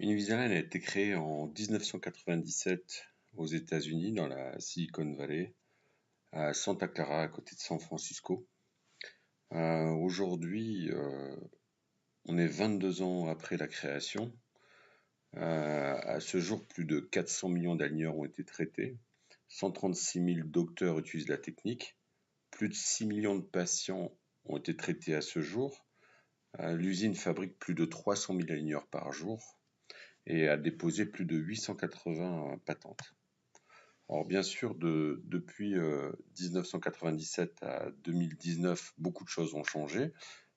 Invisalign a été créé en 1997 aux États-Unis, dans la Silicon Valley, à Santa Clara, à côté de San Francisco. Aujourd'hui, on est 22 ans après la création. À ce jour, plus de 400 millions d'aligneurs ont été traités. 136 000 docteurs utilisent la technique. Plus de 6 millions de patients ont été traités à ce jour. L'usine fabrique plus de 300 000 aligneurs par jour et a déposé plus de 880 patentes. Alors bien sûr, depuis 1997 à 2019, beaucoup de choses ont changé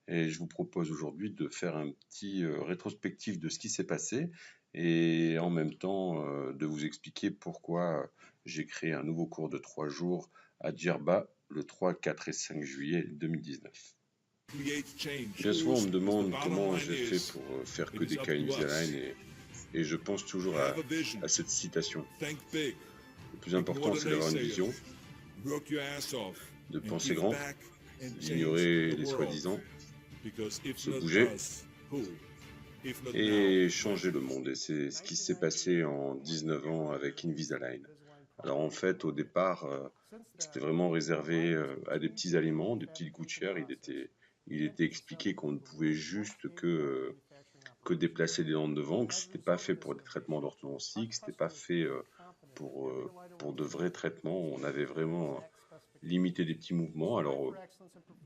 et je vous propose aujourd'hui de faire un petit rétrospectif de ce qui s'est passé et en même temps de vous expliquer pourquoi j'ai créé un nouveau cours de 3 jours à Djerba le 3, 4 et 5 juillet 2019. Bien souvent, on me demande comment j'ai fait pour faire que des cas Invisalign et je pense toujours à cette citation. Le plus important, c'est d'avoir une vision, de penser grand, d'ignorer les soi-disant, se bouger et changer le monde. Et c'est ce qui s'est passé en 19 ans avec Invisalign. Alors en fait, au départ, c'était vraiment réservé à des petits aliments, des petites gouttières. Il était expliqué qu'on ne pouvait juste que déplacer les dents de devant, que c'était pas fait pour des traitements d'orthodontie, que c'était pas fait pour, pour de vrais traitements. On avait vraiment limité des petits mouvements. Alors,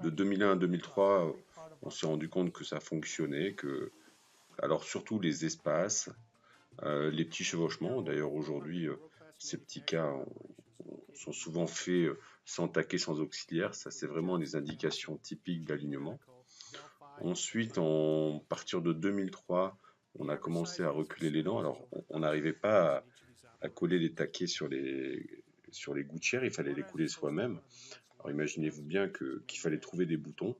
de 2001 à 2003, on s'est rendu compte que ça fonctionnait, alors surtout les espaces, les petits chevauchements. D'ailleurs, aujourd'hui, ces petits cas sont souvent faits sans taquet, sans auxiliaire. Ça, c'est vraiment des indications typiques d'alignement. Ensuite, à partir de 2003, on a commencé à reculer les dents. Alors, on n'arrivait pas à coller les taquets sur les gouttières, il fallait les couler soi-même. Alors, imaginez-vous bien qu'il fallait trouver des boutons,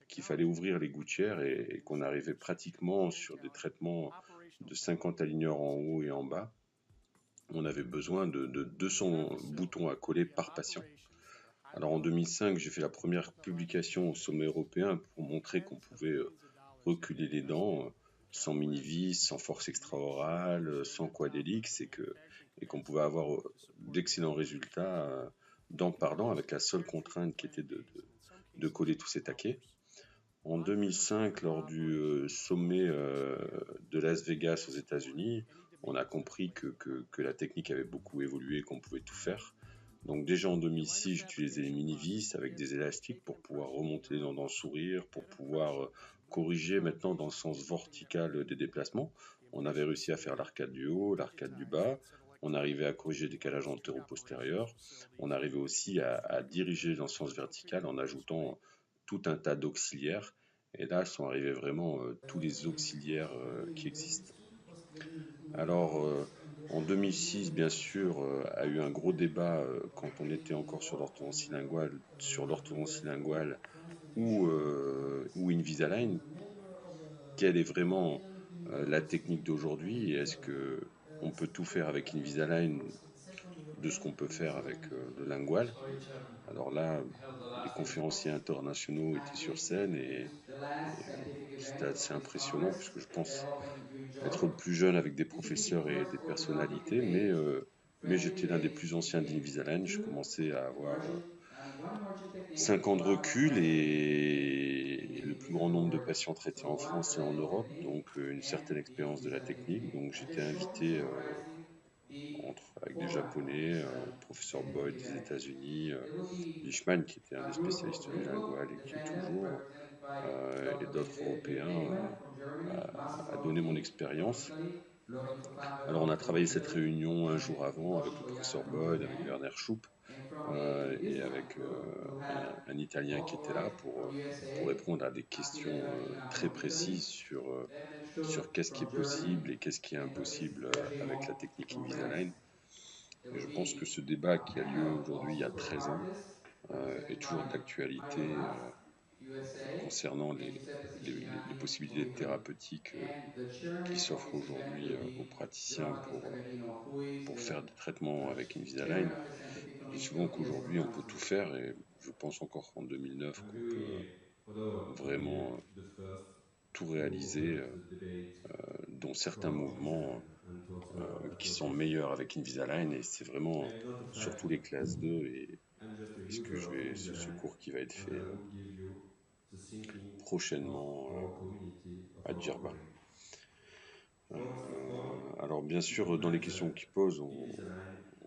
qu'il fallait ouvrir les gouttières et qu'on arrivait pratiquement sur des traitements de 50 aligneurs en haut et en bas. On avait besoin de 200 boutons à coller par patient. Alors en 2005, j'ai fait la première publication au sommet européen pour montrer qu'on pouvait reculer les dents sans mini-vis, sans force extra-orale, sans quadélix et qu'on pouvait avoir d'excellents résultats dent par dent avec la seule contrainte qui était de coller tous ces taquets. En 2005, lors du sommet de Las Vegas aux États-Unis, on a compris que la technique avait beaucoup évolué, qu'on pouvait tout faire. Donc déjà en 2006, j'utilisais les mini-vis avec des élastiques pour pouvoir remonter dans le sourire, pour pouvoir corriger maintenant dans le sens vertical des déplacements. On avait réussi à faire l'arcade du haut, l'arcade du bas. On arrivait à corriger le décalage antéro-postérieur. On arrivait aussi à diriger dans le sens vertical en ajoutant tout un tas d'auxiliaires. Et là sont arrivés vraiment tous les auxiliaires qui existent. Alors, en 2006, bien sûr, a eu un gros débat quand on était encore sur l'orthodontie linguale ou Invisalign. Quelle est vraiment la technique d'aujourd'hui? Est-ce que on peut tout faire avec Invisalign de ce qu'on peut faire avec le lingual? Alors là, les conférenciers internationaux étaient sur scène et c'était assez impressionnant puisque je pense être le plus jeune avec des professeurs et des personnalités, mais j'étais l'un des plus anciens d'Invisalign. Je commençais à avoir 5 ans de recul et le plus grand nombre de patients traités en France et en Europe, donc une certaine expérience de la technique. Donc j'étais invité avec des Japonais, le professeur Boyd des États-Unis, Leishman qui était un des spécialistes du lingual et qui est toujours, et d'autres Européens, à donner mon expérience. Alors on a travaillé cette réunion un jour avant avec le professeur Boyd, avec Werner Schupp et avec un Italien qui était là pour répondre à des questions très précises sur qu'est-ce qui est possible et qu'est-ce qui est impossible avec la technique Invisalign. Et je pense que ce débat qui a lieu aujourd'hui il y a 13 ans est toujours d'actualité concernant les possibilités thérapeutiques qui s'offrent aujourd'hui aux praticiens pour faire des traitements avec Invisalign. Je dis souvent qu'aujourd'hui on peut tout faire et je pense encore en 2009 qu'on peut vraiment tout réaliser dont certains mouvements qui sont meilleurs avec Invisalign, et c'est vraiment surtout les classes 2 et ce cours qui va être fait prochainement à Djerba. Alors bien sûr, dans les questions qu'ils posent, on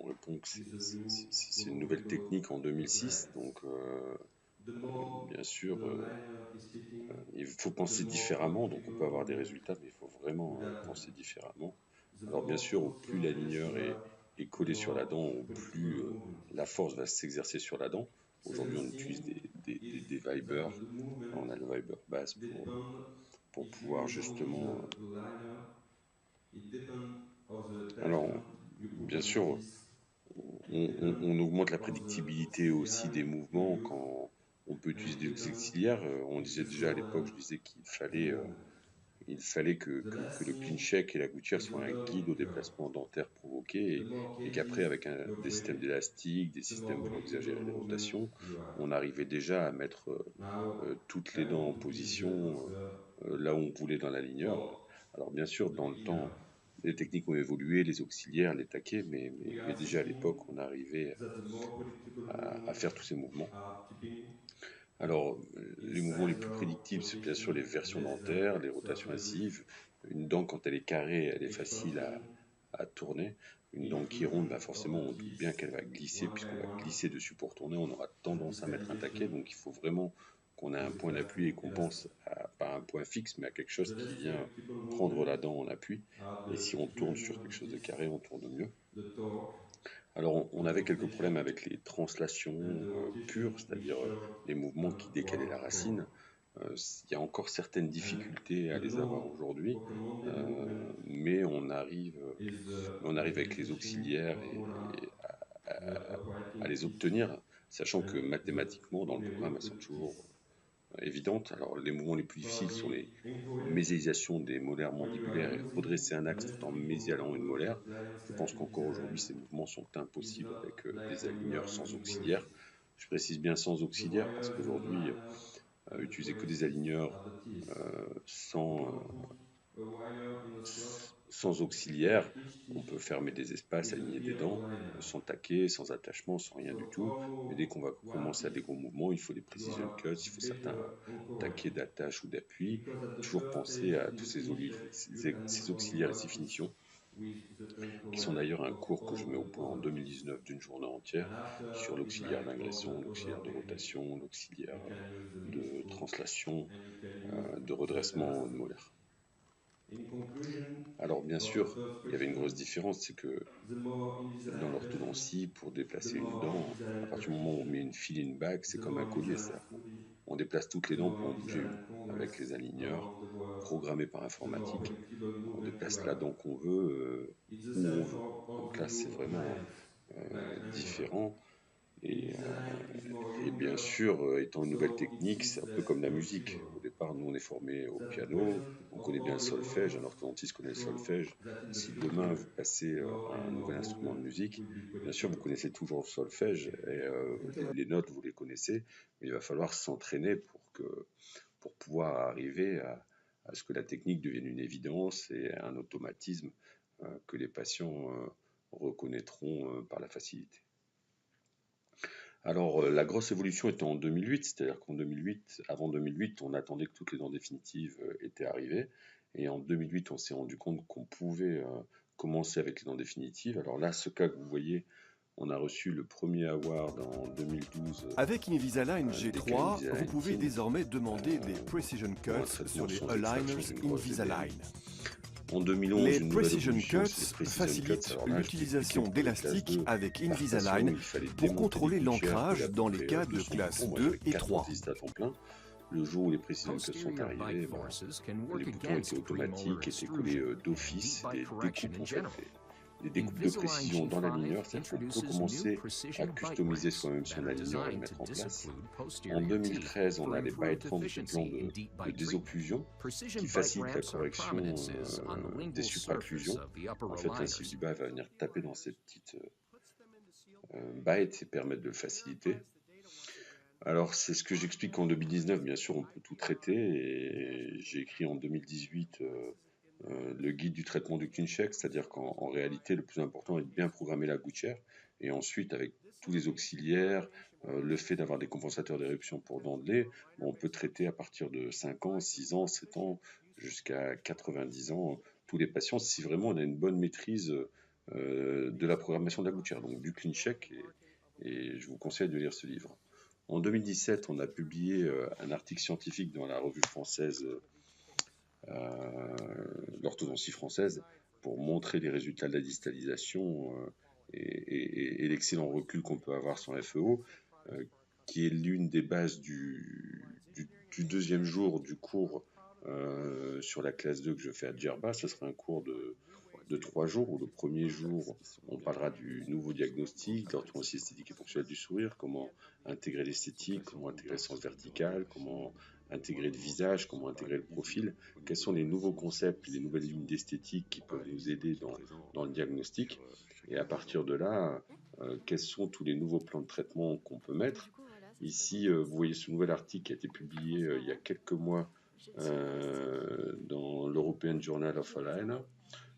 répond que c'est une nouvelle technique en 2006, donc bien sûr, il faut penser différemment, donc on peut avoir des résultats, mais il faut vraiment penser différemment. Alors bien sûr, au plus l'aligneur est collé sur la dent, au plus la force va s'exercer sur la dent. Aujourd'hui, on utilise des vibers, on a le viber base pour pouvoir justement... Alors, bien sûr, on augmente la prédictibilité aussi des mouvements quand on peut utiliser des auxiliaires. On disait déjà à l'époque, je disais il fallait que le clean check et la gouttière soient un guide au déplacement dentaire provoqué et qu'après, avec des systèmes d'élastique, des systèmes pour exagérer les rotations, on arrivait déjà à mettre toutes les dents en position là où on voulait dans l'aligneur. Alors bien sûr, dans le temps, les techniques ont évolué, les auxiliaires, les taquets, mais déjà à l'époque, on arrivait à faire tous ces mouvements. Alors, les mouvements les plus prédictibles, c'est bien sûr les versions dentaires, les rotations incisives. Une dent, quand elle est carrée, elle est facile à tourner. Une dent qui est ronde, bah forcément, on doute bien qu'elle va glisser, puisqu'on va glisser dessus pour tourner. On aura tendance à mettre un taquet, donc il faut vraiment qu'on ait un point d'appui et qu'on pense pas à un point fixe, mais à quelque chose qui vient prendre la dent en appui. Et si on tourne sur quelque chose de carré, on tourne mieux. Alors, on avait quelques problèmes avec les translations pures, c'est-à-dire les mouvements qui décalaient la racine. Il y a encore certaines difficultés à les avoir aujourd'hui, mais on arrive avec les auxiliaires et à les obtenir, sachant que mathématiquement, dans le programme, elles sont toujours évidentes. Alors, les mouvements les plus difficiles sont les mésialisations des molaires mandibulaires et redresser un axe tout en mésialant une molaire. Je pense qu'encore aujourd'hui, ces mouvements sont impossibles avec des aligneurs sans auxiliaire. Je précise bien sans auxiliaire parce qu'aujourd'hui, utiliser que des aligneurs sans, sans auxiliaire, on peut fermer des espaces, aligner des dents, sans taquet, sans attachement, sans rien du tout. Mais dès qu'on va commencer à des gros mouvements, il faut des precision cuts, il faut certains taquets d'attache ou d'appui. Toujours penser à tous ces auxiliaires et ces finitions, qui sont d'ailleurs un cours que je mets au point en 2019 d'une journée entière sur l'auxiliaire d'ingression, l'auxiliaire de rotation, l'auxiliaire de translation, de redressement de molaire. Alors bien sûr, il y avait une grosse différence, c'est que dans l'orthodontie, pour déplacer une dent, à partir du moment où on met une file et une bague, c'est comme un collier, c'est-à-dire qu'on déplace toutes les dents pour en bouger une, avec les aligneurs programmés par informatique. On déplace la dent qu'on veut, où on veut. Donc là, c'est vraiment différent. Et, et bien sûr, étant une nouvelle technique, c'est un peu comme la musique. Au départ, nous, on est formé au piano, on connaît bien le solfège, un orthodontiste connaît le solfège. Si demain, vous passez à un nouvel instrument de musique, bien sûr, vous connaissez toujours le solfège, et les notes, vous les connaissez, mais il va falloir s'entraîner pour pouvoir arriver à ce que la technique devienne une évidence et un automatisme que les patients reconnaîtront par la facilité. Alors, la grosse évolution était en 2008, c'est-à-dire qu'en 2008, avant 2008, on attendait que toutes les dents définitives étaient arrivées. Et en 2008, on s'est rendu compte qu'on pouvait commencer avec les dents définitives. Alors là, ce cas que vous voyez, on a reçu le premier award en 2012 Avec Invisalign G3, Invisalign vous pouvez King désormais demander des Precision pour un Cuts traitement sur les sans extraction aligners d'une grosse Invisalign. En 2011, Les une nouvelle Precision évolution, Cuts c'est les Precision Cuts. facilitent Alors là, je t'ai expliqué l'utilisation pour les classes d'élastiques 2, avec par station, Invisalign il fallait pour démonter contrôler les gouttières qui avaient l'ancrage à peu dans les près cas de 200 classe boutons. Moi, 2 j'avais et 4 3. dentistes à temps plein. Le jour où les Precision Cuts sont Posterior bite arrivés, forces can les work boutons étaient against premolar automatiques, étaient collés extrusion and d'office, deep bite des correction découpes in en fait, general. des découpes de Invisalign précision dans G5 l'aligneur, c'est-à-dire qu'on peut introduces new commencer à precision bite customiser ramps soi-même that son are aligneur et le designed to mettre en place. disocclude En posterior teeth 2013, on for a les improved bite ramps, ce plan efficiency in deep de bite treatment. désocclusion Precision qui bite facilite la ramps are correction prominences on the des lingual surface supraocclusions. of the upper En fait, l'incisive aligners. du bas va venir taper dans cette petite bite et permettre de le faciliter. Alors, c'est ce que j'explique en 2019. Bien sûr, on peut tout traiter. Et j'ai écrit en 2018 le guide du traitement du clean check, c'est-à-dire qu'en réalité, le plus important est de bien programmer la gouttière. Et ensuite, avec tous les auxiliaires, le fait d'avoir des compensateurs d'éruption pour dents de lait, on peut traiter à partir de 5 ans, 6 ans, 7 ans, jusqu'à 90 ans, tous les patients, si vraiment on a une bonne maîtrise de la programmation de la gouttière, donc du clean check, et je vous conseille de lire ce livre. En 2017, on a publié un article scientifique dans la revue française, l'orthodontie française, pour montrer les résultats de la distalisation et l'excellent recul qu'on peut avoir sans FEO, qui est l'une des bases du deuxième jour du cours sur la classe 2 que je fais à Djerba. Ce sera un cours de 3 jours, où le premier jour, on parlera du nouveau diagnostic, d'orthodontie esthétique et fonctionnelle du sourire, comment intégrer l'esthétique, comment intégrer le sens vertical, comment intégrer le visage, comment intégrer le profil, quels sont les nouveaux concepts, les nouvelles lignes d'esthétique qui peuvent nous aider dans le diagnostic, et à partir de là, quels sont tous les nouveaux plans de traitement qu'on peut mettre. Ici, vous voyez ce nouvel article qui a été publié il y a quelques mois dans l'European Journal of Align,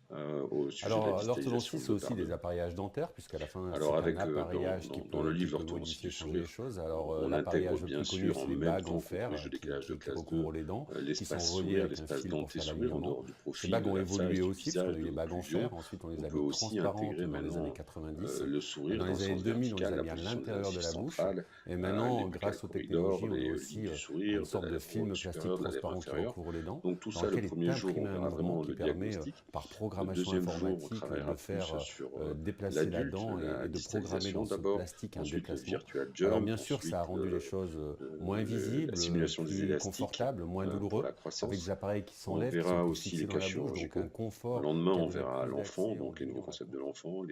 au sujet de la Alors, digitalisation l'orthodontie, c'est de aussi des appareillages dentaires, puisqu'à la fin, Alors c'est avec un appareillage dans le qui livre peut l'orthodontie modifier, du changer les sourire, choses. Alors, on intègre l'appareillage le bien plus connu, sûr c'est en les même bagues en temps fer que le jeu d'éclairage de qui classe 2, recouvrent les dents, qui sont l'espace reliées sourire, avec un l'espace fil pour denté faire sourire en l'alignement. dehors du Ces profil, bagues de ont la face, évolué du aussi, parce qu'on visage, a eu de les bagues en l'occlusion. fer, ensuite on les On a peut mis aussi intégrer transparentes dans les années maintenant 90. le sourire Dans dans le les années sens 2000, on les vertical, a la mis à position de la l'intérieur de massif la bouche. centrale, Et les maintenant, buccal grâce aux corridors, technologies, on a les aussi lignes du sourire, une sorte la de lèvre film plastique supérieure, de la lèvre transparent qui inférieure. recouvre les dents, Donc tout dans ça, le lequel est premier jour, imprimé on un verra mouvement vraiment qui le permet, diagnostic. par Le programmation deuxième jour, on informatique, travaillera de faire plus sur déplacer la l'adulte, dent la et de programmer digitalisation dans ce d'abord, plastique un ensuite le déplacement. virtual Alors jump, bien sûr, ensuite ça a rendu les choses moins la visibles, simulation des plus élastiques confortables, moins pour douloureux, la avec croissance. des appareils qui On s'enlèvent, qui sont verra plus aussi fixés les dans cas la bouche, donc un chirurgicaux. Le confort lendemain, qui on amène verra plus l'enfant, d'accès aux donc les nouveaux nouveaux concepts de traitements. l'enfant,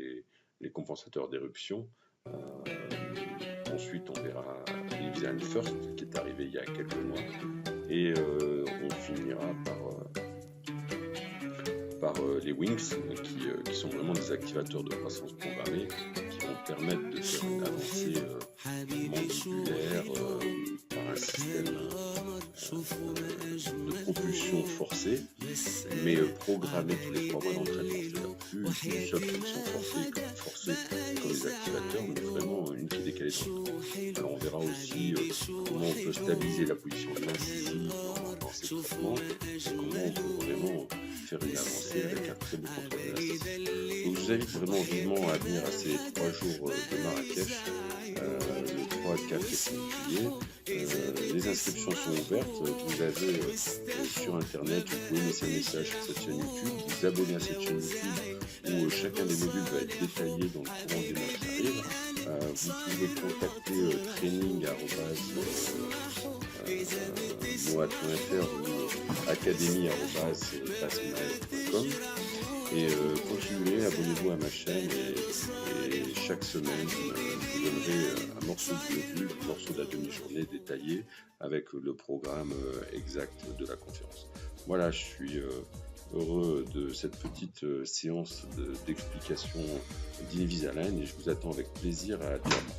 les compensateurs d'éruption. Ensuite, on verra l'Invisalign First, qui est arrivé il y a quelques mois. Et on finira par les Wings, qui sont vraiment des activateurs de croissance programmée, qui vont permettre de faire une avancée mandibulaire par un système de propulsion forcée, mais programmée tous les 3 mois dans le traitement. C'est-à-dire plus une seule traction forcée comme les activateurs, mais vraiment une qui est décalée dans le temps. Alors on verra aussi comment on peut stabiliser la position de l'incisive dans ces traitements, et comment on peut vraiment faire une avancée avec un très beau contrôle de l'élasticité. Donc je vous invite vraiment vivement à venir à ces 3 jours de Marrakech, le 3, 4 et 5 juillet. Les inscriptions sont ouvertes. Vous avez sur internet, vous pouvez laisser un message sur cette chaîne YouTube, vous abonner à cette chaîne YouTube où chacun des modules va être détaillé dans le courant des mois qui arrivent. Vous pouvez contacter training@moat.fr ou academy@passmail.com et continuez, abonnez-vous à ma chaîne et chaque semaine je vous donnerai un morceau du module, un morceau de la demi-journée détaillé avec le programme exact de la conférence. Voilà, je suis heureux de cette petite séance d'explication d'Invisalign et je vous attends avec plaisir à Djerba.